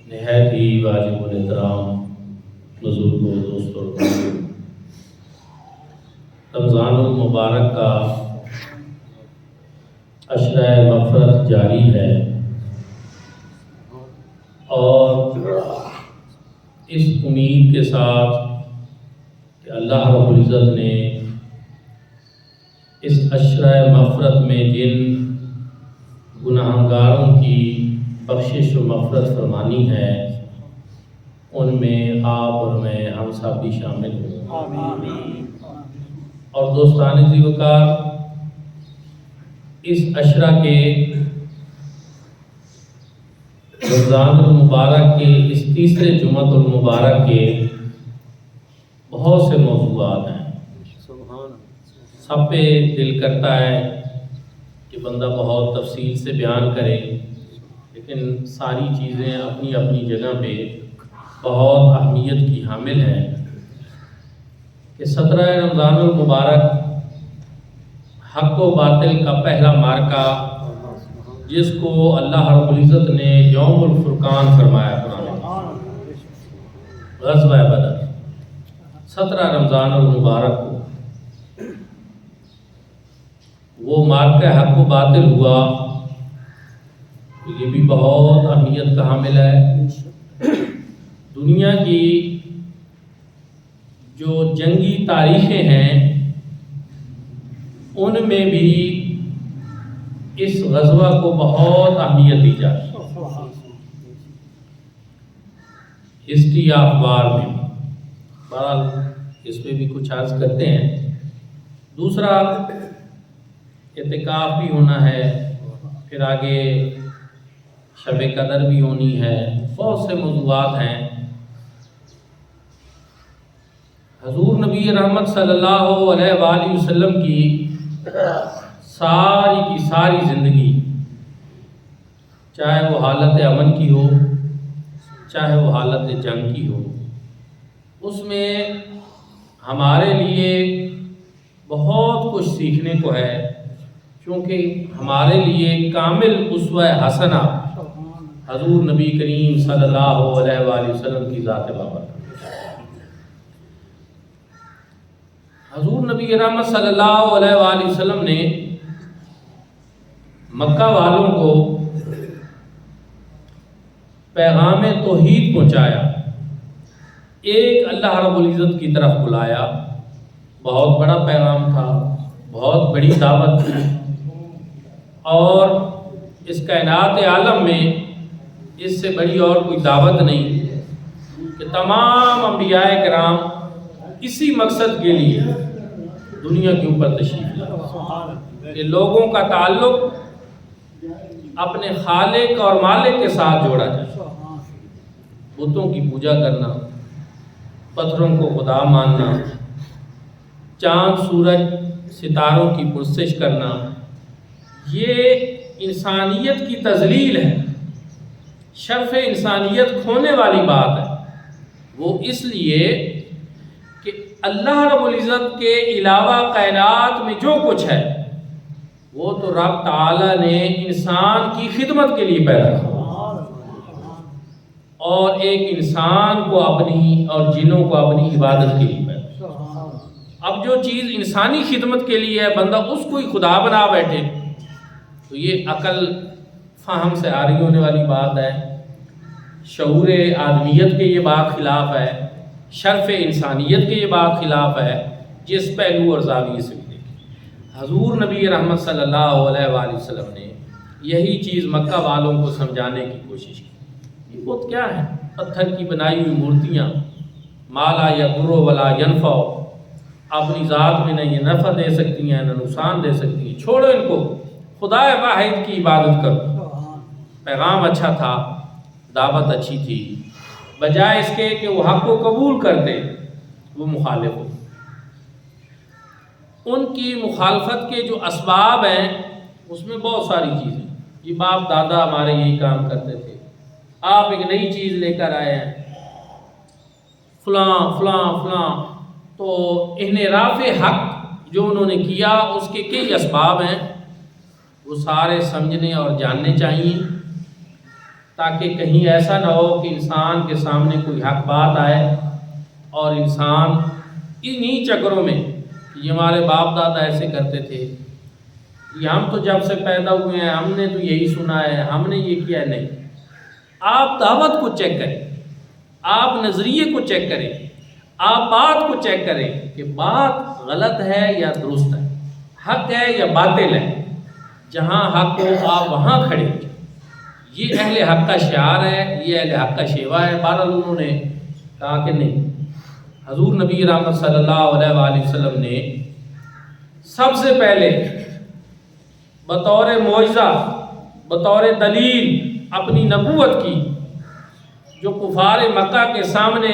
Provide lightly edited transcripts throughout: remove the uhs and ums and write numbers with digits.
نہایت ہی واجب الاحترام بزرگوں، دوستوں اور بھائیوں، رمضان المبارک کا عشرہ مغفرت جاری ہے اور اس امید کے ساتھ کہ اللہ رب العزت نے اس عشرہ مغفرت میں جن گناہگاروں کی بخشش و مغفرت فرمانی ہے ان میں آپ اور میں ہم سب بھی شامل ہوں۔ آمین۔ اور دوستان ذی وقار، اس عشرہ کے رمضان المبارک کے اس تیسرے جمعۃ المبارک کے بہت سے موضوعات ہیں۔ سب پہ دل کرتا ہے کہ بندہ بہت تفصیل سے بیان کرے، لیکن ساری چیزیں اپنی اپنی جگہ پہ بہت اہمیت کی حامل ہیں کہ 17 رمضان المبارک حق و باطل کا پہلا معرکہ، جس کو اللہ رب العزت نے یوم الفرقان فرمایا قرآن میں، غزوہ بدر 17 رمضان المبارک کو وہ معرکہ حق و باطل ہوا، یہ بھی بہت اہمیت کا حامل ہے۔ دنیا کی جو جنگی تاریخیں ہیں ان میں بھی اس غزوہ کو بہت اہمیت دی جاتی ہے، ہسٹری آف وار میں بھی۔ بہرحال اس پہ بھی کچھ عرض کرتے ہیں۔ دوسرا، اعتکاف بھی ہونا ہے، پھر آگے شب قدر بھی ہونی ہے، بہت سے موضوعات ہیں۔ حضور نبی رحمت صلی اللہ علیہ وآلہ وسلم کی ساری زندگی، چاہے وہ حالت امن کی ہو، چاہے وہ حالت جنگ کی ہو، اس میں ہمارے لیے بہت کچھ سیکھنے کو ہے، کیونکہ ہمارے لیے کامل اسوہ حسنہ حضور نبی کریم صلی اللہ علیہ وآلہ وسلم کی ذات بابرکت۔ حضور نبی رحمت صلی اللہ علیہ وآلہ وسلم نے مکہ والوں کو پیغام توحید پہنچایا، ایک اللہ رب العزت کی طرف بلایا۔ بہت بڑا پیغام تھا، بہت بڑی دعوت تھی، اور اس کائنات عالم میں اس سے بڑی اور کوئی دعوت نہیں کہ تمام انبیاء کرام اسی مقصد کے لیے دنیا کے اوپر تشریف لائے کہ لوگوں کا تعلق اپنے خالق اور مالک کے ساتھ جوڑا جائے۔ بتوں کی پوجا کرنا، پتھروں کو خدا ماننا، چاند سورج ستاروں کی پرستش کرنا، یہ انسانیت کی تذلیل ہے، شرف انسانیت کھونے والی بات ہے۔ وہ اس لیے کہ اللہ رب العزت کے علاوہ کائنات میں جو کچھ ہے وہ تو رب تعالی نے انسان کی خدمت کے لیے پیدا کیا، اور ایک انسان کو اپنی اور جنوں کو اپنی عبادت کے لیے پیدا کیا۔ اب جو چیز انسانی خدمت کے لیے ہے، بندہ اس کو ہی خدا بنا بیٹھے تو یہ عقل فہم سے عاری ہونے والی بات ہے، شعور آدمیت کے یہ بات خلاف ہے، شرف انسانیت کے یہ بات خلاف ہے، جس پہلو اور زاویے سے بھی دیکھیں۔ حضور نبی رحمت صلی اللہ علیہ وآلہ وسلم نے یہی چیز مکہ والوں کو سمجھانے کی کوشش کی۔ یہ بت کیا ہے؟ پتھر کی بنائی ہوئی مورتیاں، مالا یا برو ولا ینفع، اپنی ذات میں نہ یہ نفع دے سکتی ہیں نہ نقصان دے سکتی ہیں، چھوڑو ان کو، خدا واحد کی عبادت کرو۔ پیغام اچھا تھا، دعوت اچھی تھی، بجائے اس کے کہ وہ حق کو قبول کرتے وہ مخالف ہو۔ ان کی مخالفت کے جو اسباب ہیں اس میں بہت ساری چیزیں، یہ باپ دادا ہمارے یہی کام کرتے تھے، آپ ایک نئی چیز لے کر آئے ہیں، فلاں فلاں فلاں، تو انحراف حق جو انہوں نے کیا اس کے کئی اسباب ہیں، وہ سارے سمجھنے اور جاننے چاہیے۔ تاکہ کہیں ایسا نہ ہو کہ انسان کے سامنے کوئی حق بات آئے اور انسان انہی چکروں میں، یہ ہمارے باپ دادا ایسے کرتے تھے، یہ ہم تو جب سے پیدا ہوئے ہیں ہم نے تو یہی سنا ہے، ہم نے یہ کیا ہے، نہیں۔ آپ دعوت کو چیک کریں، آپ نظریے کو چیک کریں، آپ بات کو چیک کریں کہ بات غلط ہے یا درست ہے، حق ہے یا باطل ہے۔ جہاں حق ہو آپ وہاں کھڑے ہو۔ یہ اہل حق کا شعار ہے، یہ اہل حق کا شیوا ہے۔ بہرحال انہوں نے کہا کہ نہیں، حضور نبی رحمت صلی اللہ علیہ وآلہ وسلم نے سب سے پہلے بطور معجزہ، بطور دلیل اپنی نبوت کی، جو کفار مکہ کے سامنے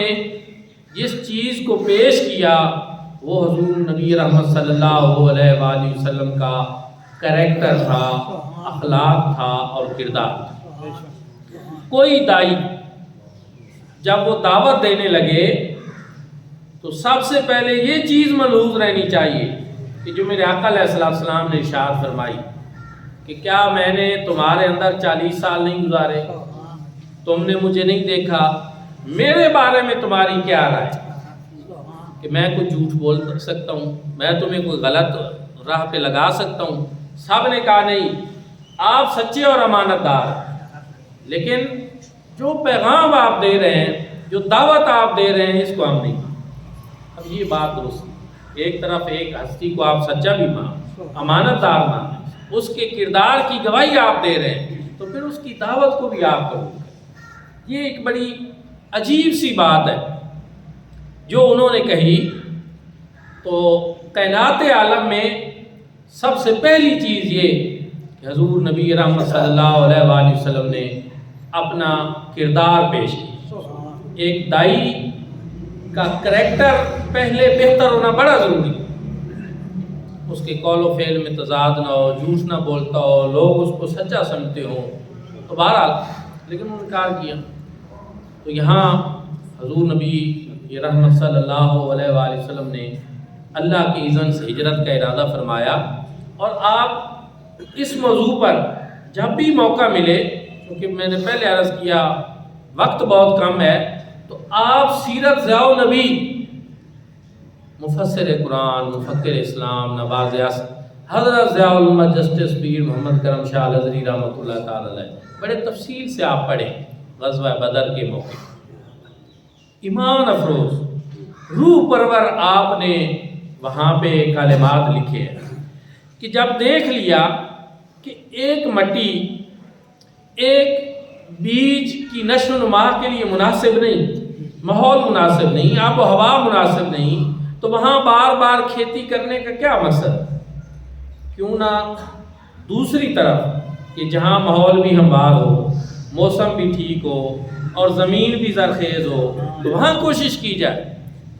جس چیز کو پیش کیا وہ حضور نبی رحمت صلی اللہ علیہ وآلہ وسلم کا کریکٹر تھا، اخلاق تھا اور کردار تھا۔ کوئی دائی جب وہ دعوت دینے لگے تو سب سے پہلے یہ چیز ملحوظ رہنی چاہیے کہ جو میرے آقا علیہ السلام نے ارشاد فرمائی کہ کیا میں نے تمہارے اندر 40 سال نہیں گزارے، تم نے مجھے نہیں دیکھا، میرے بارے میں تمہاری کیا رائے؟ کہ میں کوئی جھوٹ بول سکتا ہوں، میں تمہیں کوئی غلط راہ پہ لگا سکتا ہوں؟ سب نے کہا نہیں، آپ سچے اور امانت دار ہیں، لیکن جو پیغام آپ دے رہے ہیں، جو دعوت آپ دے رہے ہیں، اس کو ہم نہیں۔ اب یہ بات درست ہے، ایک طرف ایک ہستی کو آپ سچا بھی مان، امانت دار مان، اس کے کردار کی گواہی آپ دے رہے ہیں، تو پھر اس کی دعوت کو بھی آپ کرو۔ یہ ایک بڑی عجیب سی بات ہے جو انہوں نے کہی۔ تو کائنات عالم میں سب سے پہلی چیز یہ کہ حضور نبی رحمت صلی اللہ علیہ وآلہ وسلم نے اپنا کردار پیش کیا۔ ایک دائی کا کریکٹر پہلے بہتر ہونا بڑا ضروری ہے، اس کے قول و فعل میں تضاد نہ ہو، جھوٹ نہ بولتا ہو، لوگ اس کو سچا سمجھتے ہوں، تو بہرحال لیکن انہوں نے انکار کیا۔ تو یہاں حضور نبی رحمت صلی اللہ علیہ وآلہ وسلم نے اللہ کی اذن سے ہجرت کا ارادہ فرمایا، اور آپ اس موضوع پر جب بھی موقع ملے، کیونکہ میں نے پہلے عرض کیا وقت بہت کم ہے، تو آپ سیرت ضیاء النبی، مفسر قرآن، مفکر اسلام، نواز حضرت ضیاء الامت جسٹس پیر محمد کرم شاہ الازہری رحمۃ اللہ تعالی علیہ، بڑے تفصیل سے آپ پڑھیں غزوہ بدر کے موقع۔ ایمان افروز، روح پرور آپ نے وہاں پہ کلمات لکھے ہیں کہ جب دیکھ لیا کہ ایک مٹی ایک بیج کی نشو و نما کے لیے مناسب نہیں، ماحول مناسب نہیں، آب و ہوا مناسب نہیں، تو وہاں بار بار کھیتی کرنے کا کیا مقصد؟ کیوں نہ دوسری طرف کہ جہاں ماحول بھی ہموار ہو، موسم بھی ٹھیک ہو اور زمین بھی زرخیز ہو، تو وہاں کوشش کی جائے۔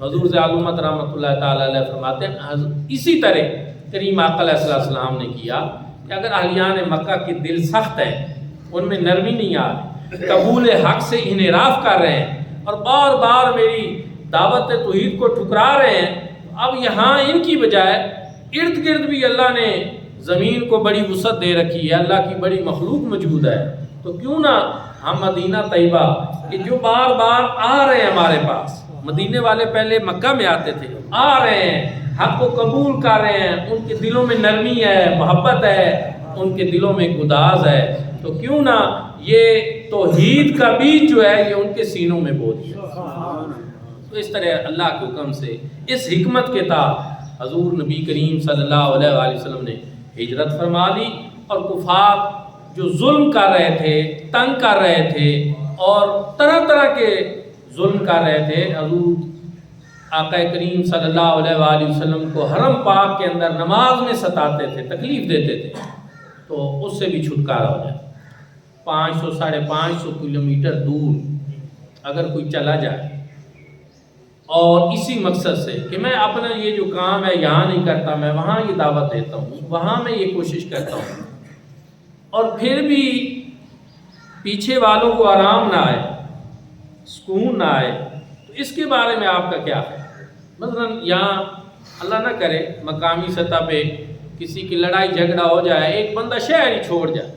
حضور ضیاء الامت رحمۃ اللہ تعالی علیہ فرماتے ہیں اسی طرح کریم آقا علیہ السلام نے کیا کہ اگر اہلیان مکہ کے دل سخت ہیں، ان میں نرمی نہیں آ رہی، قبول حق سے انحراف کر رہے ہیں اور بار بار میری دعوت توحید کو ٹھکرا رہے ہیں، اب یہاں ان کی بجائے ارد گرد بھی اللہ نے زمین کو بڑی وسعت دے رکھی ہے، اللہ کی بڑی مخلوق موجود ہے، تو کیوں نہ ہم مدینہ طیبہ کہ جو بار بار آ رہے ہیں ہمارے پاس، مدینے والے پہلے مکہ میں آتے تھے، آ رہے ہیں، حق کو قبول کر رہے ہیں، ان کے دلوں میں نرمی ہے، محبت ہے، ان کے دلوں میں گداز ہے، تو کیوں نہ یہ توحید کا بیج جو ہے یہ ان کے سینوں میں بو دیا۔ تو اس طرح اللہ کے حکم سے اس حکمت کے تحت حضور نبی کریم صلی اللہ علیہ وآلہ وسلم نے ہجرت فرما لی، اور کفار جو ظلم کر رہے تھے، تنگ کر رہے تھے اور طرح طرح کے ظلم کر رہے تھے، حضور آقا کریم صلی اللہ علیہ وآلہ وسلم کو حرم پاک کے اندر نماز میں ستاتے تھے، تکلیف دیتے تھے، تو اس سے بھی چھٹکارا ہو جائے۔ 500 ساڑھے 500 کلومیٹر دور اگر کوئی چلا جائے اور اسی مقصد سے کہ میں اپنا یہ جو کام ہے یہاں نہیں کرتا، میں وہاں یہ دعوت دیتا ہوں، وہاں میں یہ کوشش کرتا ہوں، اور پھر بھی پیچھے والوں کو آرام نہ آئے، سکون نہ آئے، تو اس کے بارے میں آپ کا کیا ہے؟ مثلا یہاں اللہ نہ کرے مقامی سطح پہ کسی کی لڑائی جھگڑا ہو جائے، ایک بندہ شہر ہی چھوڑ جائے،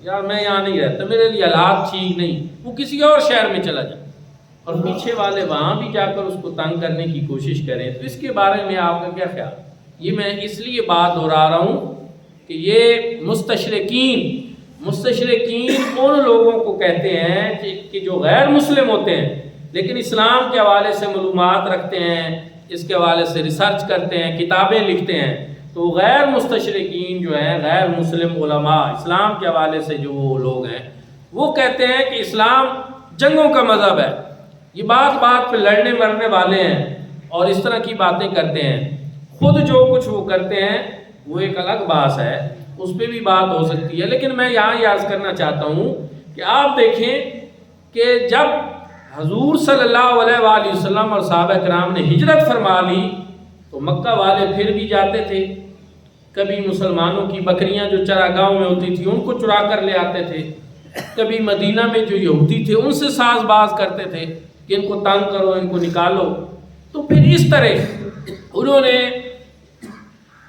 یار میں یہاں نہیں رہتا، میرے لیے حالات ٹھیک نہیں، وہ کسی اور شہر میں چلا جائے، اور پیچھے والے وہاں بھی جا کر اس کو تنگ کرنے کی کوشش کریں، تو اس کے بارے میں آپ کا کیا خیال؟ یہ میں اس لیے بات دہرا رہا ہوں کہ یہ مستشرقین ان لوگوں کو کہتے ہیں کہ جو غیر مسلم ہوتے ہیں لیکن اسلام کے حوالے سے معلومات رکھتے ہیں، اس کے حوالے سے ریسرچ کرتے ہیں، کتابیں لکھتے ہیں، تو غیر مستشرقین جو ہیں، غیر مسلم علماء اسلام کے حوالے سے جو وہ لوگ ہیں، وہ کہتے ہیں کہ اسلام جنگوں کا مذہب ہے، یہ بات پہ لڑنے مرنے والے ہیں اور اس طرح کی باتیں کرتے ہیں۔ خود جو کچھ وہ کرتے ہیں وہ ایک الگ بات ہے، اس پہ بھی بات ہو سکتی ہے، لیکن میں یہاں یہ عرض کرنا چاہتا ہوں کہ آپ دیکھیں کہ جب حضور صلی اللہ علیہ وآلہ وسلم اور صحابہ کرام نے ہجرت فرما لی تو مکہ والے پھر بھی جاتے تھے، کبھی مسلمانوں کی بکریاں جو چراگاہوں میں ہوتی تھی ان کو چرا کر لے آتے تھے، کبھی مدینہ میں جو یہودی تھے ان سے ساز باز کرتے تھے کہ ان کو تنگ کرو، ان کو نکالو۔ تو پھر اس طرح انہوں نے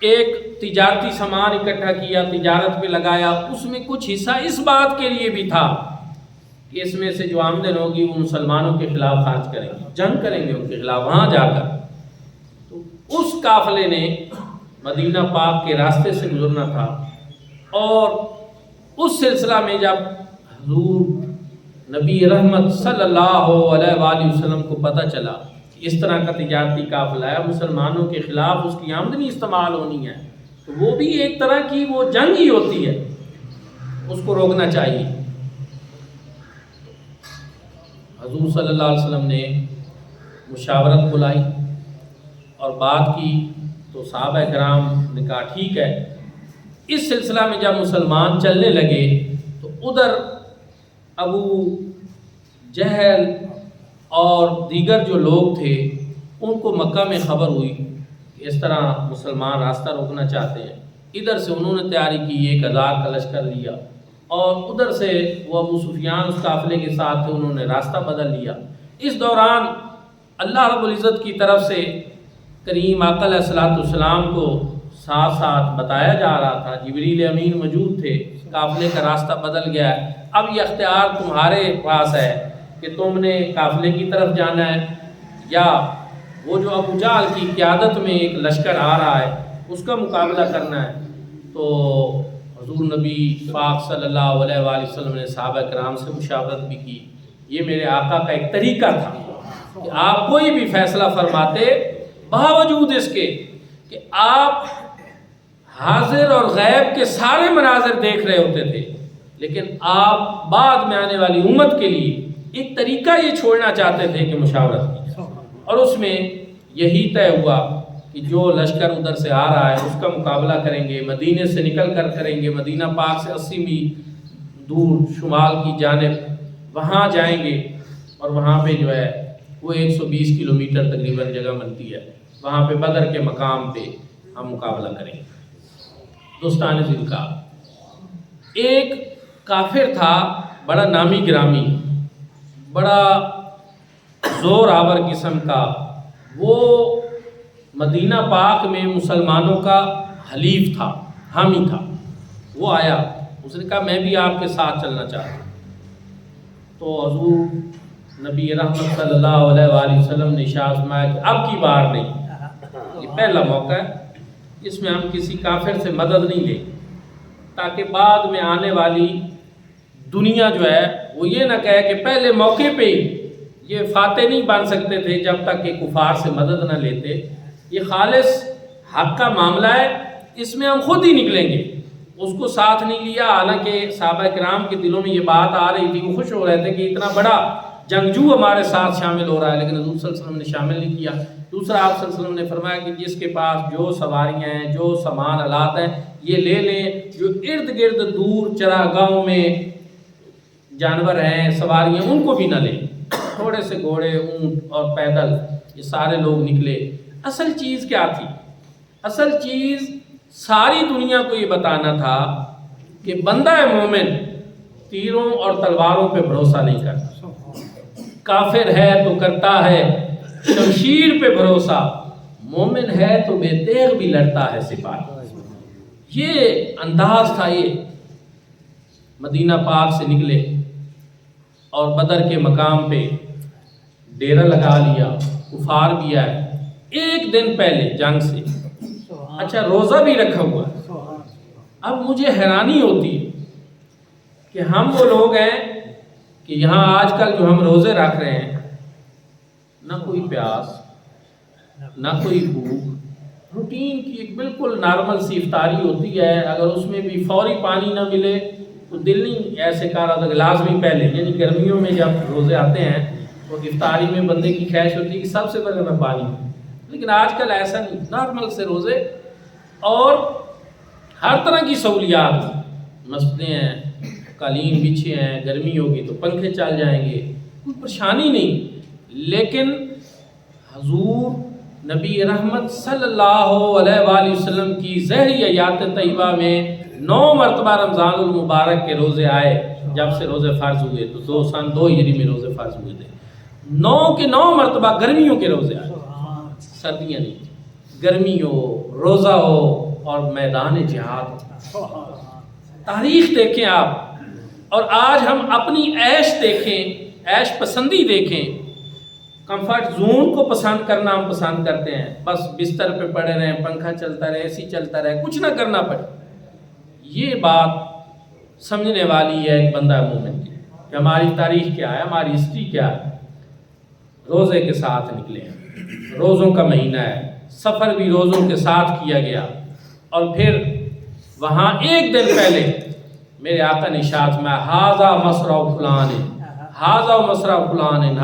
ایک تجارتی سامان اکٹھا کیا، تجارت پہ لگایا، اس میں کچھ حصہ اس بات کے لیے بھی تھا کہ اس میں سے جو آمدن ہوگی وہ مسلمانوں کے خلاف خرچ کریں گے، جنگ کریں گے ان کے خلاف وہاں جا کر۔ تو اس قافلے نے مدینہ پاک کے راستے سے گزرنا تھا، اور اس سلسلہ میں جب حضور نبی رحمت صلی اللہ علیہ وآلہ وسلم کو پتہ چلا کہ اس طرح کا تجارتی قافلہ ہے، مسلمانوں کے خلاف اس کی آمدنی استعمال ہونی ہے، تو وہ بھی ایک طرح کی وہ جنگ ہی ہوتی ہے، اس کو روکنا چاہیے۔ حضور صلی اللہ علیہ وسلم نے مشاورت بلائی اور بات کی، تو صحابہ کرام نے کہا ٹھیک ہے۔ اس سلسلہ میں جب مسلمان چلنے لگے تو ادھر ابو جہل اور دیگر جو لوگ تھے ان کو مکہ میں خبر ہوئی کہ اس طرح مسلمان راستہ روکنا چاہتے ہیں، ادھر سے انہوں نے تیاری کی، 1000 کا لشکر لیا، اور ادھر سے وہ ابو سفیان اس قافلے کے ساتھ تھے، انہوں نے راستہ بدل لیا۔ اس دوران اللہ رب العزت کی طرف سے کریم آقا علیہ الصلوۃ والسلام کو ساتھ ساتھ بتایا جا رہا تھا، جبریل امین موجود تھے، قافلے کا راستہ بدل گیا ہے، اب یہ اختیار تمہارے پاس ہے کہ تم نے قافلے کی طرف جانا ہے یا وہ جو ابو جہل کی قیادت میں ایک لشکر آ رہا ہے اس کا مقابلہ کرنا ہے۔ تو حضور نبی پاک صلی اللہ علیہ وآلہ وسلم نے صحابہ کرام سے مشاورت بھی کی۔ یہ میرے آقا کا ایک طریقہ تھا کہ آپ کوئی بھی فیصلہ فرماتے باوجود اس کے کہ آپ حاضر اور غیب کے سارے مناظر دیکھ رہے ہوتے تھے، لیکن آپ بعد میں آنے والی امت کے لیے ایک طریقہ یہ چھوڑنا چاہتے تھے کہ مشاورت کی، اور اس میں یہی طے ہوا کہ جو لشکر ادھر سے آ رہا ہے اس کا مقابلہ کریں گے، مدینے سے نکل کر کریں گے، مدینہ پاک سے 80 میل دور شمال کی جانب وہاں جائیں گے، اور وہاں پہ جو ہے وہ 120 کلومیٹر تقریباً جگہ ملتی ہے، وہاں پہ بدر کے مقام پہ ہم مقابلہ کریں گے۔ دوستان ذل کا ایک کافر تھا، بڑا نامی گرامی، بڑا زور آور قسم کا، وہ مدینہ پاک میں مسلمانوں کا حلیف تھا، حامی تھا۔ وہ آیا، اس نے کہا میں بھی آپ کے ساتھ چلنا چاہتا ہوں۔ تو حضور نبی رحمت صلی اللہ علیہ وآلہ وسلم نے ارشاد فرمایا کہ اب کی بار نہیں، یہ پہلا موقع ہے، اس میں ہم کسی کافر سے مدد نہیں لیں، تاکہ بعد میں آنے والی دنیا جو ہے وہ یہ نہ کہے کہ پہلے موقع پہ ہی یہ فاتح نہیں بن سکتے تھے جب تک کہ کفار سے مدد نہ لیتے۔ یہ خالص حق کا معاملہ ہے، اس میں ہم خود ہی نکلیں گے۔ اس کو ساتھ نہیں لیا، حالانکہ صحابہ کرام کے دلوں میں یہ بات آ رہی تھی، وہ خوش ہو رہے تھے کہ اتنا بڑا جنگجو ہمارے ساتھ شامل ہو رہا ہے، لیکن حضور صلی اللہ علیہ وسلم نے شامل نہیں کیا۔ دوسرا آپ صلی اللہ علیہ وسلم نے فرمایا کہ جس کے پاس جو سواریاں ہیں، جو سامان آلات ہیں، یہ لے لیں، جو ارد گرد دور چراگاہوں میں جانور ہیں، سواریاں، ان کو بھی نہ لیں۔ تھوڑے سے گھوڑے، اونٹ اور پیدل یہ سارے لوگ نکلے۔ اصل چیز کیا تھی؟ اصل چیز ساری دنیا کو یہ بتانا تھا کہ بندہ مومن تیروں اور تلواروں پہ بھروسہ نہیں کرتا، کافر ہے تو کرتا ہے شمشیر پہ بھروسہ، مومن ہے تو بے تیغ بھی لڑتا ہے سپاہی۔ یہ انداز تھا، یہ مدینہ پاک سے نکلے اور بدر کے مقام پہ ڈیرا لگا لیا، کفار بھی آئے ایک دن پہلے جنگ سے، اچھا روزہ بھی رکھا ہوا ہے۔ اب مجھے حیرانی ہوتی ہے کہ ہم وہ لوگ ہیں کہ یہاں آج کل جو ہم روزے رکھ رہے ہیں، نہ کوئی پیاس نہ کوئی بھوک، روٹین کی ایک بالکل نارمل سی افطاری ہوتی ہے، اگر اس میں بھی فوری پانی نہ ملے تو دل نہیں ایسے کر رہا تھا، لازمی پہلے، یعنی گرمیوں میں جب روزے آتے ہیں تو افطاری میں بندے کی خواہش ہوتی ہے کہ سب سے پہلے میں پانی ہوں، لیکن آج کل ایسا نہیں، نارمل سے روزے اور ہر طرح کی سہولیات، مسئلے ہیں، قالین بچھے ہیں، گرمی ہوگی تو پنکھے چل جائیں گے، کوئی پریشانی نہیں، لیکن حضور نبی رحمت صلی اللہ علیہ وآلہ وسلم کی زہری حیات طیبہ میں 9 مرتبہ رمضان المبارک کے روزے آئے، جب سے روزے فرض ہوئے تو سن 2 ہجری میں روزے فرض ہوئے تھے، 9 کے 9 مرتبہ گرمیوں کے روزے آئے، سردیاں نہیں، گرمی ہو، روزہ ہو اور میدان جہاد ہو۔ تاریخ دیکھیں آپ، اور آج ہم اپنی عیش دیکھیں، عیش پسندی دیکھیں، کمفرٹ زون کو پسند کرنا ہم پسند کرتے ہیں، بس بستر پہ پڑے رہیں، پنکھا چلتا رہے، اے سی چلتا رہے، کچھ نہ کرنا پڑے۔ یہ بات سمجھنے والی ہے ایک بندہ مومن کی کہ ہماری تاریخ کیا ہے، ہماری ہسٹری کیا ہے۔ روزے کے ساتھ نکلے ہیں، روزوں کا مہینہ ہے، سفر بھی روزوں کے ساتھ کیا گیا، اور پھر وہاں ایک دن پہلے میرے آقا نے ارشاد میں ھذا مصرع فلان، ھذا مصرع فلان،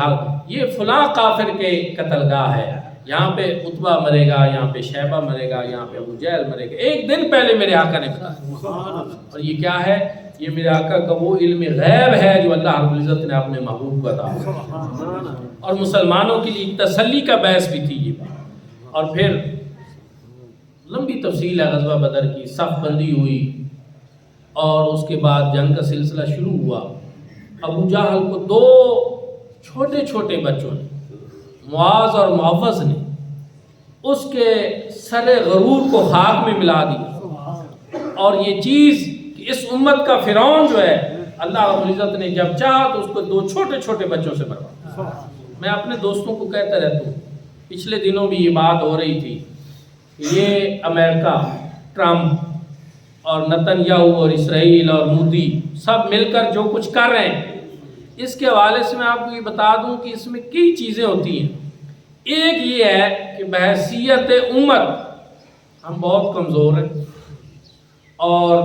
یہ فلاں کافر کے قتل گاہ ہے، یہاں پہ عتبہ مرے گا، یہاں پہ شیبہ مرے گا، یہاں پہ ابو جہل مرے گا، ایک دن پہلے میرے آقا نے بتایا۔ اور یہ کیا ہے؟ یہ میرے آقا کا وہ علم غیب ہے جو اللہ رب العزت نے اپنے محبوب کو عطا کیا، اور مسلمانوں کے لیے تسلی کا باعث بھی تھی یہ بات۔ اور پھر لمبی تفصیل ہے غزوہ بدر کی، صف بندی ہوئی اور اس کے بعد جنگ کا سلسلہ شروع ہوا۔ ابو جہل کو 2 چھوٹے چھوٹے بچوں نے، معاذ اور معوذ نے، اس کے سر غرور کو خاک میں ملا دی، اور یہ چیز کہ اس امت کا فرعون جو ہے اللہ رب العزت نے جب چاہا تو اس کو 2 چھوٹے چھوٹے بچوں سے برباد۔ میں اپنے دوستوں کو کہتا رہتا ہوں، پچھلے دنوں بھی یہ بات ہو رہی تھی کہ یہ امریکہ، ٹرمپ اور نتنیاہو اور اسرائیل اور مودی سب مل کر جو کچھ کر رہے ہیں، اس کے حوالے سے میں آپ کو یہ بتا دوں کہ اس میں کئی چیزیں ہوتی ہیں۔ ایک یہ ہے کہ بحیثیت امت ہم بہت کمزور ہیں، اور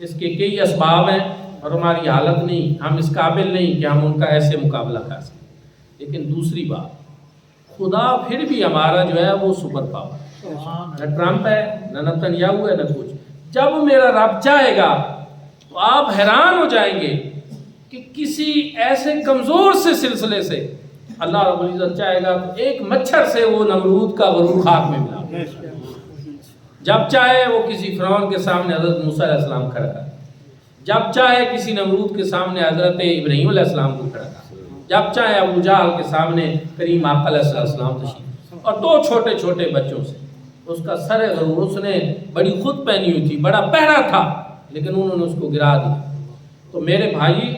اس کے کئی اسباب ہیں، اور ہماری حالت نہیں، ہم اس قابل نہیں کہ ہم ان کا ایسے مقابلہ کر سکیں۔ لیکن دوسری بات، خدا پھر بھی ہمارا جو ہے وہ سپر پاور، نہ ٹرمپ ہے، نہ نتنیاہو ہے، نہ کچھ۔ جب میرا رب چاہے گا تو آپ حیران ہو جائیں گے کہ کسی ایسے کمزور سے سلسلے سے اللہ رب العزت چاہے گا تو ایک مچھر سے وہ نمرود کا غرور خاک میں ملا، جب چاہے وہ کسی فرعون کے سامنے حضرت موسیٰ علیہ السلام کھڑا کر، جب چاہے کسی نمرود کے سامنے حضرت ابراہیم علیہ السلام کو کھڑا کر، جب چاہے ابو جہل کے سامنے کریم آقا علیہ السلام تشریف، اور 2 چھوٹے چھوٹے بچوں سے اس کا سر غرور، اس نے بڑی خود پہنی ہوئی تھی، بڑا پہرا تھا، لیکن انہوں نے اس کو گرا دیا۔ تو میرے بھائی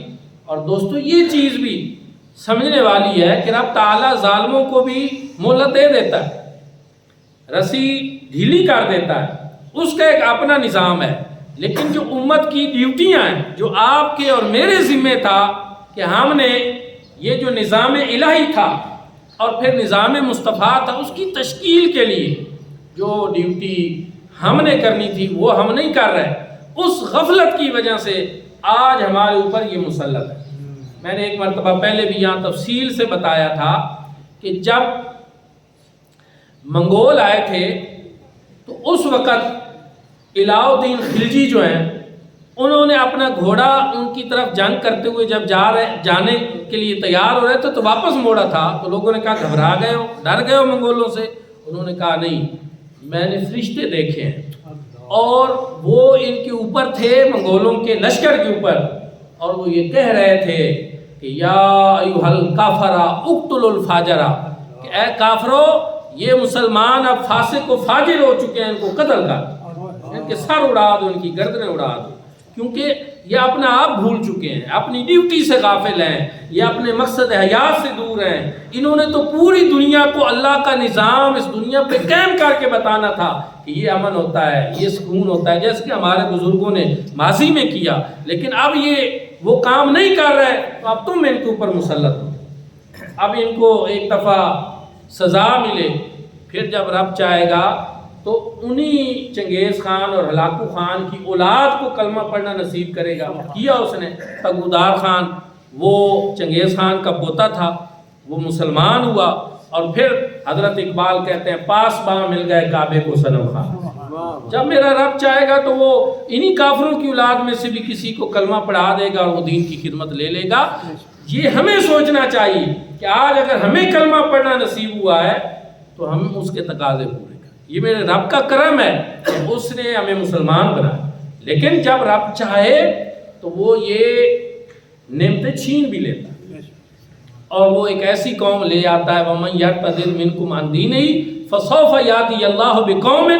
اور دوستو، یہ چیز بھی سمجھنے والی ہے کہ رب تعالیٰ ظالموں کو بھی مہلت دے دیتا ہے، رسی ڈھیلی کر دیتا ہے، اس کا ایک اپنا نظام ہے، لیکن جو امت کی ڈیوٹیاں ہیں، جو آپ کے اور میرے ذمہ تھا کہ ہم نے یہ جو نظام الہی تھا اور پھر نظام مصطفیٰ تھا، اس کی تشکیل کے لیے جو ڈیوٹی ہم نے کرنی تھی وہ ہم نہیں کر رہے، اس غفلت کی وجہ سے آج ہمارے اوپر یہ مسلط ہے۔ میں نے ایک مرتبہ پہلے بھی یہاں تفصیل سے بتایا تھا کہ جب منگول آئے تھے تو اس وقت علاء الدین خلجی جو ہیں، انہوں نے اپنا گھوڑا ان کی طرف جنگ کرتے ہوئے جب جانے کے لیے تیار ہو رہے تھے تو واپس موڑا تھا، تو لوگوں نے کہا گھبرا گئے ہو، ڈر گئے ہو منگولوں سے؟ انہوں نے کہا نہیں، میں نے فرشتے دیکھے ہیں اور وہ ان کے اوپر تھے، منگولوں کے لشکر کے اوپر، اور وہ یہ کہہ رہے تھے کہ یا ایھا الکافرہ اقتلوا الفاجرہ، کہ اے کافرو، یہ مسلمان اب فاسق و فاجر ہو چکے ہیں، ان کو قتل کر، ان کے سر اڑا دو، ان کی گردنیں اڑا دو، کیونکہ یہ اپنا آپ بھول چکے ہیں، اپنی ڈیوٹی سے غافل ہیں، یہ اپنے مقصد حیات سے دور ہیں۔ انہوں نے تو پوری دنیا کو اللہ کا نظام اس دنیا پہ قائم کر کے بتانا تھا کہ یہ امن ہوتا ہے، یہ سکون ہوتا ہے، جیسے کہ ہمارے بزرگوں نے ماضی میں کیا، لیکن اب یہ وہ کام نہیں کر رہے تو اب تم ان کے اوپر مسلط ہو، اب ان کو ایک دفعہ سزا ملے، پھر جب رب چاہے گا تو انہی چنگیز خان اور ہلاکو خان کی اولاد کو کلمہ پڑھنا نصیب کرے گا۔ کیا اس نے، تگودار خان وہ چنگیز خان کا پوتا تھا، وہ مسلمان ہوا، اور پھر حضرت اقبال کہتے ہیں پاس باں مل گئے کعبے کو صنم خان۔ جب میرا رب چاہے گا تو وہ انہی کافروں کی اولاد میں سے بھی کسی کو کلمہ پڑھا دے گا اور وہ دین کی خدمت لے لے گا۔ یہ ہمیں سوچنا چاہیے کہ آج اگر ہمیں کلمہ پڑھنا نصیب ہوا ہے تو ہم اس کے تقاضے پورے کریں۔ یہ میرے رب کا کرم ہے کہ اس نے ہمیں مسلمان بنایا، لیکن جب رب چاہے تو وہ یہ نعمتیں چھین بھی لیتا ہے، اور وہ ایک ایسی قوم لے آتا ہے وَمَنْ يَرْتَدِدْ مِنْكُمْ عَنْ دِينِهِ فَسَوْفَ يَأْتِي اللَّهُ بِقَوْمٍ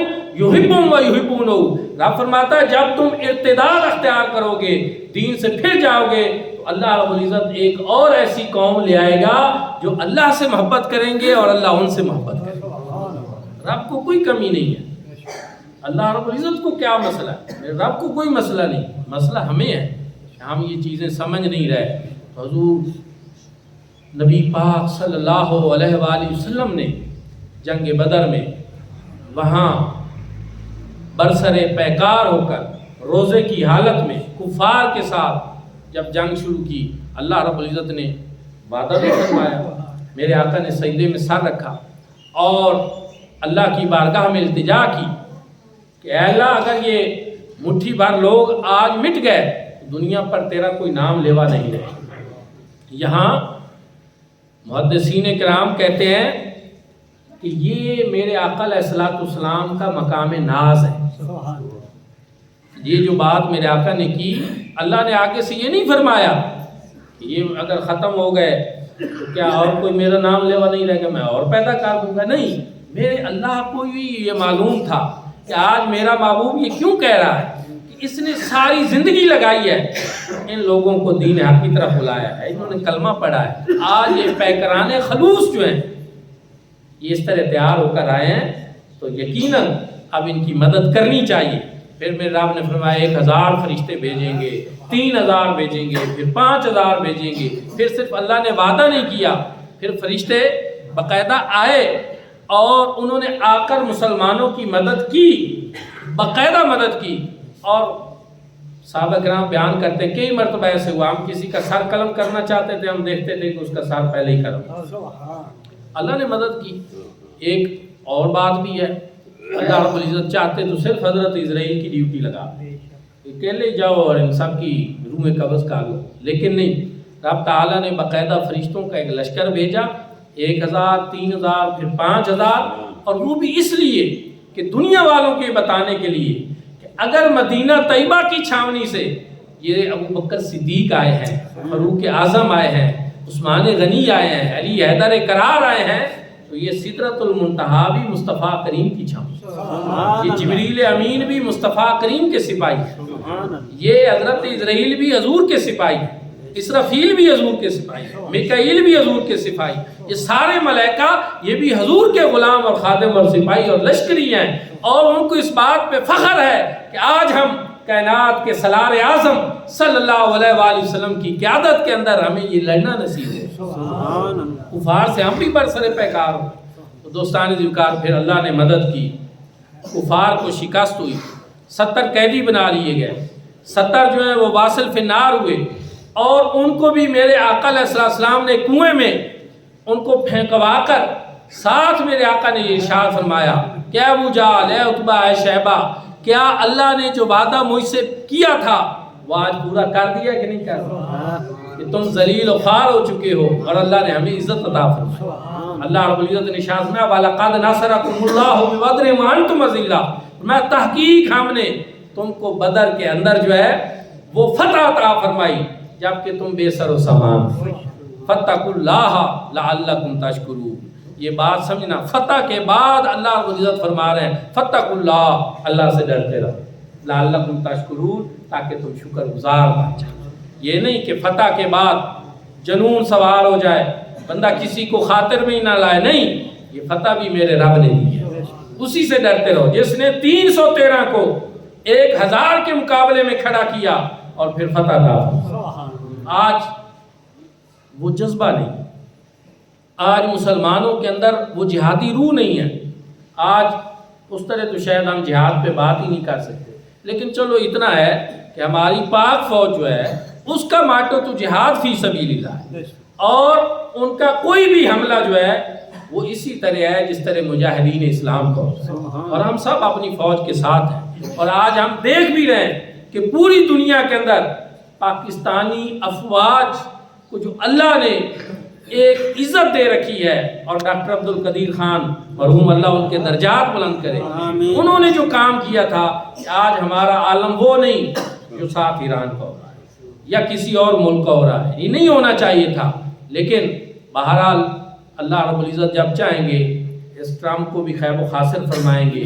يُحِبُّهُمْ وَيُحِبُّونَهُ۔ رب فرماتا ہے جب تم ارتداد اختیار کرو گے، دین سے پھر جاؤ گے، تو اللہ رب العزت ایک اور ایسی قوم لے آئے گا جو اللہ سے محبت کریں گے اور اللہ ان سے محبت کریں گے۔ رب کو کوئی کمی نہیں ہے، اللہ رب العزت کو کیا مسئلہ ہے؟ رب کو کوئی مسئلہ نہیں، مسئلہ ہمیں ہے، ہم یہ چیزیں سمجھ نہیں رہے۔ حضور نبی پاک صلی اللہ علیہ وآلہ وسلم نے جنگ بدر میں وہاں برسر پیکار ہو کر روزے کی حالت میں کفار کے ساتھ جب جنگ شروع کی، اللہ رب العزت نے وعدہ بھی فرمایا، میرے آقا نے سجدے میں سر رکھا اور اللہ کی بارگاہ میں التجا کی کہ اے اللہ اگر یہ مٹھی بھر لوگ آج مٹ گئے تو دنیا پر تیرا کوئی نام لیوا نہیں رہے۔ یہاں محدثین کرام کہتے ہیں کہ یہ میرے آقا علیہ السلام کا مقام ناز ہے۔ یہ جو بات میرے آقا نے کی، اللہ نے آگے سے یہ نہیں فرمایا کہ یہ اگر ختم ہو گئے تو کیا اور کوئی میرا نام لیوا نہیں رہے گا، میں اور پیدا کر دوں گا، نہیں، میرے اللہ کو بھی یہ معلوم تھا کہ آج میرا محبوب یہ کیوں کہہ رہا ہے کہ اس نے ساری زندگی لگائی ہے، ان لوگوں کو دین حق کی طرف بلایا ہے، انہوں نے کلمہ پڑھا ہے، آج یہ پیکران خلوص جو ہیں یہ اس طرح تیار ہو کر آئے ہیں تو یقیناً اب ان کی مدد کرنی چاہیے۔ پھر میرے رب نے فرمایا 1000 فرشتے بھیجیں گے، 3000 بھیجیں گے، پھر 5000 بھیجیں گے، پھر صرف اللہ نے وعدہ نہیں کیا، پھر فرشتے باقاعدہ آئے اور انہوں نے آ کر مسلمانوں کی مدد کی، باقاعدہ مدد کی۔ اور صحابہ کرام بیان کرتے ہیں کئی مرتبہ ایسے ہوا، ہم کسی کا سر قلم کرنا چاہتے تھے، ہم دیکھتے تھے کہ اس کا سر پہلے ہی قلم، اللہ نے مدد کی۔ ایک اور بات بھی ہے، اللہ رب العزت چاہتے تو صرف حضرت اسرائیل کی ڈیوٹی لگا، اکیلے جاؤ اور ان سب کی روح قبض کر لو، لیکن نہیں، رب تعالیٰ نے باقاعدہ فرشتوں کا ایک لشکر بھیجا، 1000 3000 پھر 5000، اور وہ بھی اس لیے کہ دنیا والوں کے بتانے کے لیے کہ اگر مدینہ طیبہ کی چھاونی سے یہ ابو بکر صدیق آئے ہیں، فاروق اعظم آئے ہیں، عثمان غنی آئے ہیں، علی حیدر کرار آئے ہیں، تو یہ سدرۃ المنتہا بھی مصطفیٰ کریم کی چھاؤں، یہ جبریل امین بھی مصطفیٰ کریم کے سپاہی ہیں، یہ حضرت اسرائیل بھی حضور کے سپاہی ہیں، اسرافیل بھی حضور کے سپاہی ہیں، میکائیل بھی حضور کے سپاہی ہیں، یہ سارے ملائکہ یہ بھی حضور کے غلام اور خادم اور سپاہی اور لشکری ہیں، اور ان کو اس بات پہ فخر ہے کہ آج ہم کائنات کے سالار اعظم صلی اللہ علیہ وآلہ وسلم کی قیادت کے اندر ہمیں یہ لڑنا نصیب ہے، کفار سے ہم بھی برسر پیکار ہوں۔ تو دوستان ذوالفقار پھر اللہ نے مدد کی، کفار کو شکست ہوئی، 70 قیدی بنا لیے گئے، 70 جو ہیں وہ واصل فی النار ہوئے، اور ان کو بھی میرے آقا علیہ السلام نے کنویں میں ان کو پھینکوا کر ساتھ میرے آقا نے یہ ارشاد فرمایا کہ ابو جہل، اے عتبہ، اے شیبہ، کیا اللہ نے جو وعدہ مجھ سے کیا تھا وہ آج پورا کر دیا کہ نہیں کر دیا؟ کہ تم ذلیل و خوار ہو چکے ہو اور اللہ نے ہمیں عزت عطا فرمائی۔ اللہ رب العزت نے ارشاد فرمایا وَلَقَدْ نَصَرَكُمُ اللَّهُ بِبَدْرٍ وَأَنْتُمْ أَذِلَّةٌ، میں تحقیق ہم نے تم کو بدر کے اندر جو ہے وہ فتح عطا فرمائی جبکہ تم بے سر و سامان، فَاتَّقُوا اللَّهَ لَعَلَّكُمْ تَشْكُرُونَ۔ یہ بات سمجھنا، فتح کے بعد اللہ رب العزت فرما رہے ہیں فَاتَّقُوا اللَّهَ، اللہ سے ڈرتے رہو، لَعَلَّكُمْ تَشْكُرُونَ، تاکہ تم شکر گزار بن جاؤ۔ یہ نہیں کہ فتح کے بعد جنون سوار ہو جائے، بندہ کسی کو خاطر میں ہی نہ لائے، نہیں، یہ فتح بھی میرے رب نے دی ہے، اسی سے ڈرتے رہو جس نے 313 کو 1000 کے مقابلے میں کھڑا کیا اور پھر فتح دا۔ آج وہ جذبہ نہیں، آج مسلمانوں کے اندر وہ جہادی روح نہیں ہے۔ آج اس طرح تو شاید ہم جہاد پہ بات ہی نہیں کر سکتے، لیکن چلو اتنا ہے کہ ہماری پاک فوج جو ہے اس کا ماٹو تو جہاد فی سبیل اللہ ہے، اور ان کا کوئی بھی حملہ جو ہے وہ اسی طرح ہے جس طرح مجاہدین اسلام کو، اور ہم سب اپنی فوج کے ساتھ ہیں۔ اور آج ہم دیکھ بھی رہے ہیں کہ پوری دنیا کے اندر پاکستانی افواج کو جو اللہ نے ایک عزت دے رکھی ہے، اور ڈاکٹر عبدالقدیر خان مرحوم اللہ ان کے درجات بلند کرے، انہوں نے جو کام کیا تھا کہ آج ہمارا عالم وہ نہیں جو ساتھ ایران کا ہو رہا ہے یا کسی اور ملک کا ہو رہا ہے، یہ نہیں ہونا چاہیے تھا۔ لیکن بہرحال اللہ رب العزت جب چاہیں گے اس ٹرمپ کو بھی خیر و خاصر فرمائیں گے،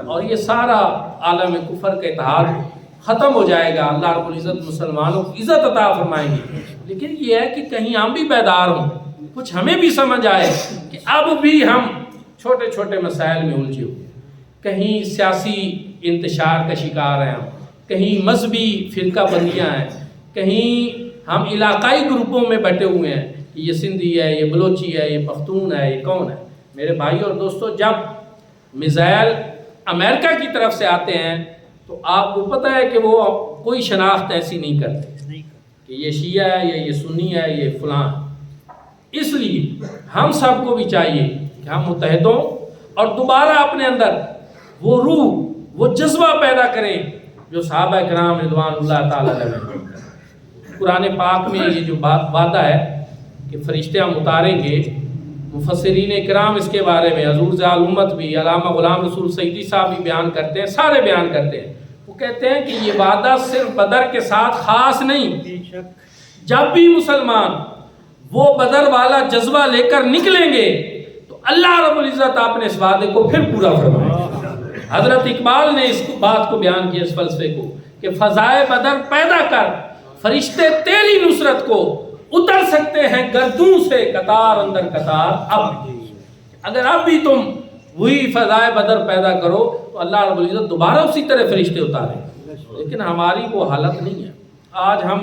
اور یہ سارا عالم کفر کا اتحاد ختم ہو جائے گا، اللہ رب العزت مسلمانوں کو عزت عطا فرمائیں گے۔ لیکن یہ ہے کہ کہیں ہم بھی بیدار ہوں، کچھ ہمیں بھی سمجھ آئے کہ اب بھی ہم چھوٹے چھوٹے مسائل میں الجھے ہوئے، کہیں سیاسی انتشار کا شکار ہیں ہم، کہیں مذہبی فرقہ بندیاں ہیں، کہیں ہم علاقائی گروپوں میں بٹے ہوئے ہیں، یہ سندھی ہے، یہ بلوچی ہے، یہ پختون ہے، یہ کون ہے۔ میرے بھائی اور دوستو، جب میزائل امریکہ کی طرف سے آتے ہیں تو آپ کو پتہ ہے کہ وہ کوئی شناخت ایسی نہیں کرتے کہ یہ شیعہ ہے یا یہ سنی ہے، یہ فلاں ہے۔ اس لیے ہم سب کو بھی چاہیے کہ ہم متحد ہوں اور دوبارہ اپنے اندر وہ روح، وہ جذبہ پیدا کریں جو صحابہ کرام رضوان اللہ تعالیٰ علیہ۔ قرآن پاک میں یہ جو وعدہ ہے کہ فرشتے ہم اتاریں گے، مفسرین اکرام اس کے بارے میں، حضور ذال امت بھی، علامہ غلام رسول سعیدی صاحب بھی بیان کرتے ہیں، سارے بیان کرتے ہیں۔ وہ کہتے ہیں کہ یہ وعدہ صرف بدر کے ساتھ خاص نہیں، جب بھی مسلمان وہ بدر والا جذبہ لے کر نکلیں گے تو اللہ رب العزت اپنے اس وعدے کو پھر پورا فرمائے گا۔ حضرت اقبال نے اس بات کو بیان کیا، اس فلسفے کو، کہ فضائے بدر پیدا کر، فرشتے تیری نصرت کو اتر سکتے ہیں گردوں سے قطار اندر قطار۔ اب اگر اب بھی تم وہی فضائے بدر پیدا کرو تو اللہ رب العزت دوبارہ اسی طرح فرشتے اتارے، لیکن ہماری وہ حالت نہیں ہے۔ آج ہم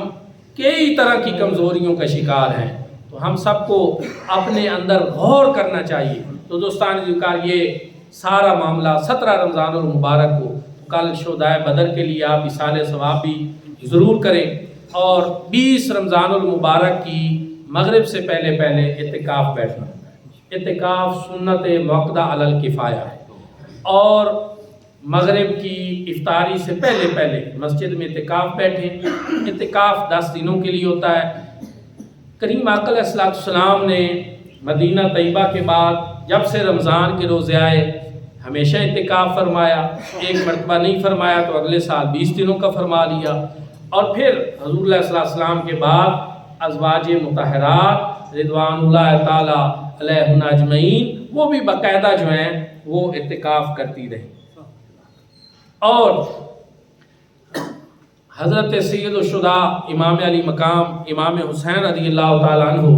کئی طرح کی کمزوریوں کا شکار ہیں، تو ہم سب کو اپنے اندر غور کرنا چاہیے۔ تو دوستان ذکر یہ سارا معاملہ 17 رمضان المبارک کو، کل شہدائے بدر کے لیے آپ اصالہ ثواب بھی ضرور کریں، اور 20 رمضان المبارک کی مغرب سے پہلے اعتکاف بیٹھنا۔ اعتکاف سنت موقدہ علی الکفایہ ہے، اور مغرب کی افطاری سے پہلے مسجد میں اعتکاف بیٹھیں۔ اعتکاف 10 دنوں کے لیے ہوتا ہے۔ کریم آقا علیہ السلام نے مدینہ طیبہ کے بعد جب سے رمضان کے روزے آئے ہمیشہ اعتکاف فرمایا، ایک مرتبہ نہیں فرمایا تو اگلے سال 20 دنوں کا فرما لیا، اور پھر حضور علیہ السلام کے بعد ازواج مطہرات رضوان اللہ تعالی علیہن اجمعین وہ بھی باقاعدہ جو ہیں وہ اعتکاف کرتی رہی۔ اور حضرت سید الشہداء امام علی مقام امام حسین رضی اللہ تعالیٰ عنہ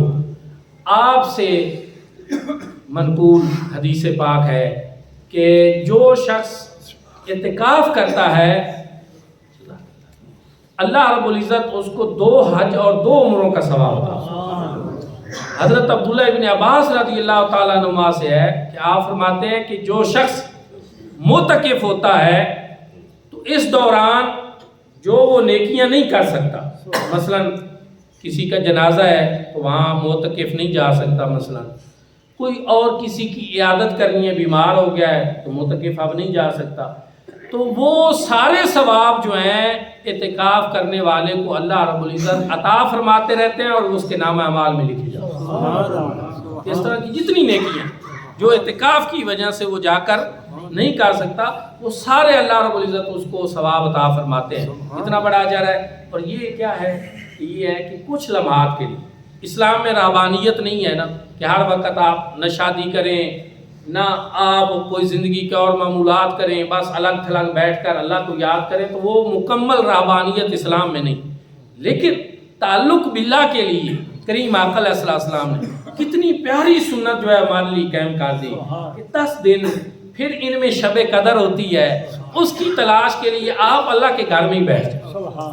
آپ سے منقول حدیث پاک ہے کہ جو شخص اعتکاف کرتا ہے اللہ رب العزت اس کو 2 حج اور 2 عمروں کا ثواب عطا۔ حضرت عبداللہ ابن عباس رضی اللہ تعالیٰ عنہ سے ہے کہ آپ فرماتے ہیں کہ جو شخص معتکف ہوتا ہے تو اس دوران جو وہ نیکیاں نہیں کر سکتا، مثلا کسی کا جنازہ ہے تو وہاں معتکف نہیں جا سکتا، مثلا کوئی اور کسی کی عیادت کرنی ہے، بیمار ہو گیا ہے تو معتکف اب نہیں جا سکتا، تو وہ سارے ثواب جو ہیں اعتکاف کرنے والے کو اللہ رب العزت عطا فرماتے رہتے ہیں، اور اس کے نام اعمال میں لکھی جاتی ہیں۔ اس طرح کی جتنی نیکیاں جو اعتکاف کی وجہ سے وہ جا کر نہیں کر سکتا، وہ سارے اللہ رب العزت اس کو ثواب عطا فرماتے ہیں۔ اتنا بڑا اجر ہے۔ اور یہ کیا ہے؟ یہ ہے کہ کچھ لمحات کے لیے، اسلام میں رہبانیت نہیں ہے نا کہ ہر وقت آپ نہ شادی کریں نہ آپ کوئی زندگی کے اور معمولات کریں، بس الگ تھلگ بیٹھ کر اللہ کو یاد کریں، تو وہ مکمل رہبانیت اسلام میں نہیں۔ لیکن تعلق باللہ کے لیے کریم آقا علیہ السلام نے کتنی پیاری سنت جو ہے ہمارے لیے قائم کر دی کہ 10 دن پھر ان میں شب قدر ہوتی ہے، اس کی تلاش کے لیے آپ اللہ کے گھر میں ہی بیٹھ جائیں۔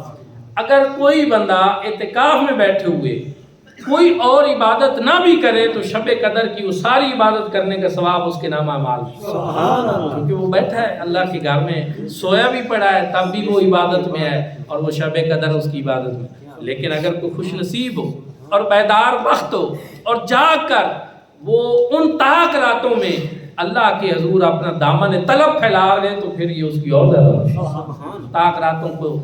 اگر کوئی بندہ اعتکاف میں بیٹھے ہوئے کوئی اور عبادت نہ بھی کرے تو شب قدر کی وہ ساری عبادت کرنے کا ثواب اس کے نام اعمال میں، کیونکہ وہ بیٹھا ہے اللہ کے گھر میں، سویا بھی پڑا ہے تب بھی وہ عبادت میں ہے اور وہ شب قدر اس کی عبادت میں۔ لیکن اگر کوئی خوش نصیب ہو اور بیدار بخت ہو اور جاگ کر وہ ان تاک راتوں میں اللہ کے حضور اپنا دامن طلب پھیلا رہے تو پھر یہ اس کی اور زیادہ تاک راتوں کو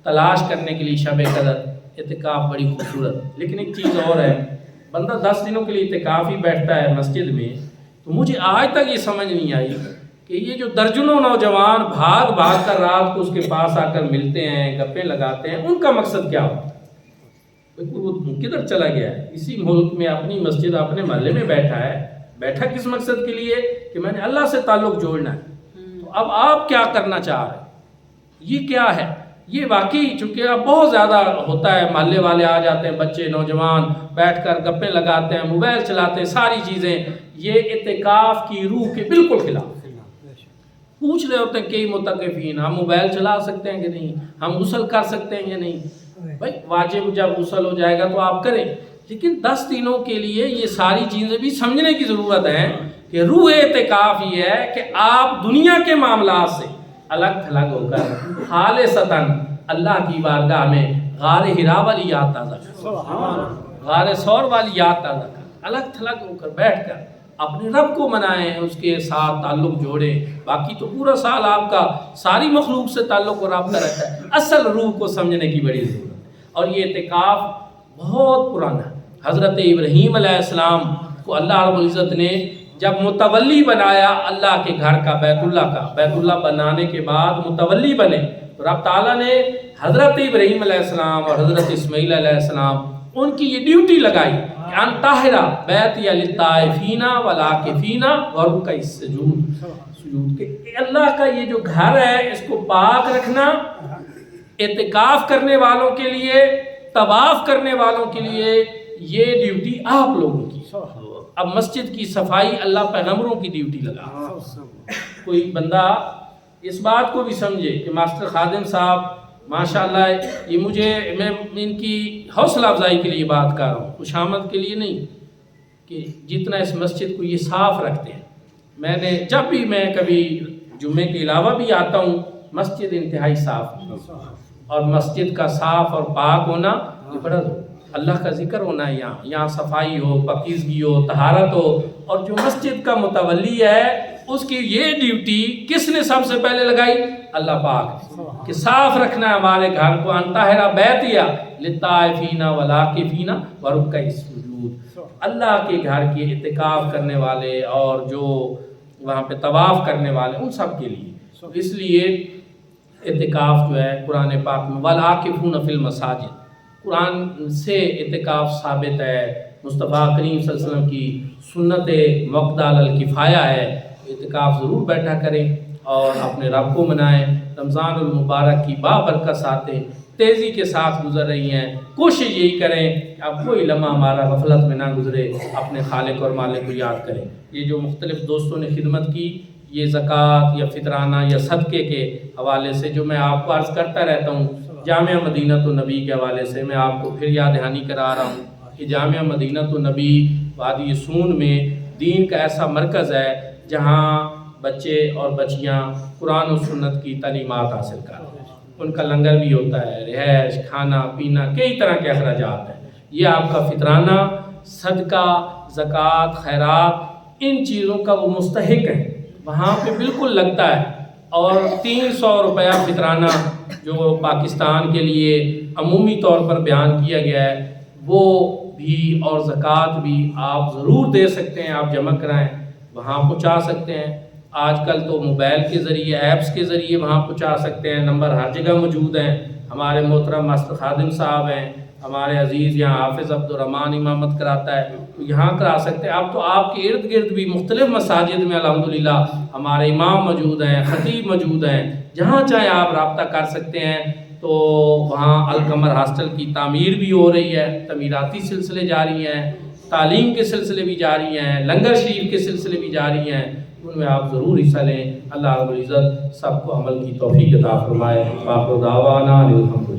تلاش کرنے کے لیے شب قدر اعتکاف بڑی خوبصورت۔ لیکن ایک چیز اور ہے، بندہ 10 دنوں کے لیے اعتکاف ہی بیٹھتا ہے مسجد میں، تو مجھے آج تک یہ سمجھ نہیں آئی کہ یہ جو درجنوں نوجوان بھاگ بھاگ کر رات کو اس کے پاس آ کر ملتے ہیں، گپیں لگاتے ہیں، ان کا مقصد کیا ہو؟ وہ کدھر چلا گیا ہے؟ اسی ملک میں اپنی مسجد اپنے محلے میں بیٹھا ہے، بیٹھا کس مقصد کے لیے؟ کہ میں نے اللہ سے تعلق جوڑنا ہے۔ تو اب آپ کیا کرنا چاہ رہے ہیں؟ یہ کیا ہے؟ یہ واقعی چونکہ اب بہت زیادہ ہوتا ہے، محلے والے آ جاتے ہیں، بچے نوجوان بیٹھ کر گپیں لگاتے ہیں، موبائل چلاتے ہیں، ساری چیزیں، یہ اعتکاف کی روح کے بالکل خلاف۔ پوچھ رہے ہوتے ہیں کئی متقفین، ہم موبائل چلا سکتے ہیں کہ نہیں، ہم غسل کر سکتے ہیں یا نہیں؟ بھائی واجب جب غسل ہو جائے گا تو آپ کریں، لیکن 10 دنوں کے لیے یہ ساری چیزیں بھی سمجھنے کی ضرورت ہے کہ روح اعتکاف یہ ہے کہ آپ دنیا کے معاملات سے الگ تھلگ ہو کر خالصتاً اللہ کی بارگاہ میں غار حرا والی یاد تازہ کر، غار ثور والی یاد تازہ کر، الگ تھلگ ہو کر بیٹھ کر اپنے رب کو منائیں، اس کے ساتھ تعلق جوڑیں۔ باقی تو پورا سال آپ کا ساری مخلوق سے تعلق و رابطہ رہتا ہے، اصل روح کو سمجھنے کی بڑی ضرورت ہے۔ اور یہ اعتکاف بہت پرانا ہے۔ حضرت ابراہیم علیہ السلام کو اللہ رب العزت نے جب متولی بنایا اللہ کے گھر کا، بیت اللہ بنانے کے بعد متولی بنے، تو رب تعالیٰ نے حضرت ابراہیم علیہ السلام اور حضرت اسماعیل علیہ السلام ان کی یہ ڈیوٹی لگائی کہ ان طاہرہ بیتی للطائفین والعاکفین ورکع السجود، کہ اللہ کا یہ جو گھر ہے اس کو پاک رکھنا، اعتکاف کرنے والوں کے لیے، طواف کرنے والوں کے لیے یہ ڈیوٹی آپ لوگوں کی۔ اب مسجد کی صفائی اللہ پیغمبروں کی ڈیوٹی لگا۔ کوئی بندہ اس بات کو بھی سمجھے کہ ماسٹر خادم صاحب ماشاءاللہ، یہ میں ان کی حوصلہ افزائی کے لیے بات کر رہا ہوں، خوشامد کے لیے نہیں، کہ جتنا اس مسجد کو یہ صاف رکھتے ہیں۔ میں نے جب بھی میں کبھی جمعے کے علاوہ بھی آتا ہوں، مسجد انتہائی صاف ہے، اور مسجد کا صاف اور پاک ہونا یہ بڑا اللہ کا ذکر ہونا ہے، یہاں صفائی ہو، پاکیزگی ہو، طہارت ہو۔ اور جو مسجد کا متولی ہے اس کی یہ ڈیوٹی کس نے سب سے پہلے لگائی؟ اللہ پاک، کہ صاف رکھنا ہے ہمارے گھر کو، ان طاہرہ بیتی للطائفین والعاکفین ورکع السجود، اللہ کے گھر کے اعتکاف کرنے والے اور جو وہاں پہ طواف کرنے والے ان سب کے لیے۔ اس لیے اعتکاف جو ہے قرآن پاک میں والعاکفون فی المساجد، قرآن سے اعتکاف ثابت ہے، مصطفیٰ کریم صلی اللہ علیہ وسلم کی سنت مؤکدہ علی الکفایہ ہے۔ اعتکاف ضرور بیٹھا کریں اور اپنے رب کو منائیں۔ رمضان المبارک کی بابرکت ساتیں تیزی کے ساتھ گزر رہی ہیں، کوشش یہی کریں کہ اب کوئی لمحہ ہمارا غفلت میں نہ گزرے، اپنے خالق اور مالک کو یاد کریں۔ یہ جو مختلف دوستوں نے خدمت کی، یہ زکوٰۃ یا فطرانہ یا صدقے کے حوالے سے جو میں آپ کو عرض کرتا رہتا ہوں، جامعہ مدینۃ النبی کے حوالے سے میں آپ کو پھر یاد دہانی کرا رہا ہوں کہ جامعہ مدینۃ النبی وادی سون میں دین کا ایسا مرکز ہے جہاں بچے اور بچیاں قرآن و سنت کی تعلیمات حاصل کر رہے ہیں۔ ان کا لنگر بھی ہوتا ہے، رہائش، کھانا پینا، کئی طرح کے اخراجات ہیں۔ یہ آپ کا فطرانہ، صدقہ، زکوٰۃ، خیرات، ان چیزوں کا وہ مستحق ہے، وہاں پہ بالکل لگتا ہے۔ اور 300 روپیہ فطرانہ جو پاکستان کے لیے عمومی طور پر بیان کیا گیا ہے، وہ بھی اور زکوٰۃ بھی آپ ضرور دے سکتے ہیں، آپ جمع کرائیں، وہاں پہنچا سکتے ہیں۔ آج کل تو موبائل کے ذریعے، ایپس کے ذریعے وہاں پہنچا سکتے ہیں، نمبر ہر جگہ موجود ہیں۔ ہمارے محترم ماسٹر خادم صاحب ہیں، ہمارے عزیز یہاں حافظ عبدالرحمٰن امامت کراتا ہے تو یہاں کرا سکتے ہیں. اب تو آپ کے ارد گرد بھی مختلف مساجد میں الحمدللہ ہمارے امام موجود ہیں، خطیب موجود ہیں، جہاں چاہے آپ رابطہ کر سکتے ہیں. تو وہاں القمر ہاسٹل کی تعمیر بھی ہو رہی ہے، تعمیراتی سلسلے جاری ہیں، تعلیم کے سلسلے بھی جاری ہیں، لنگر شریف کے سلسلے بھی جاری ہیں. ان میں آپ ضرور حصہ لیں. اللہ رب العزت سب کو عمل کی توفیق عطا فرمائے. آخر دعوانا الحمدللہ.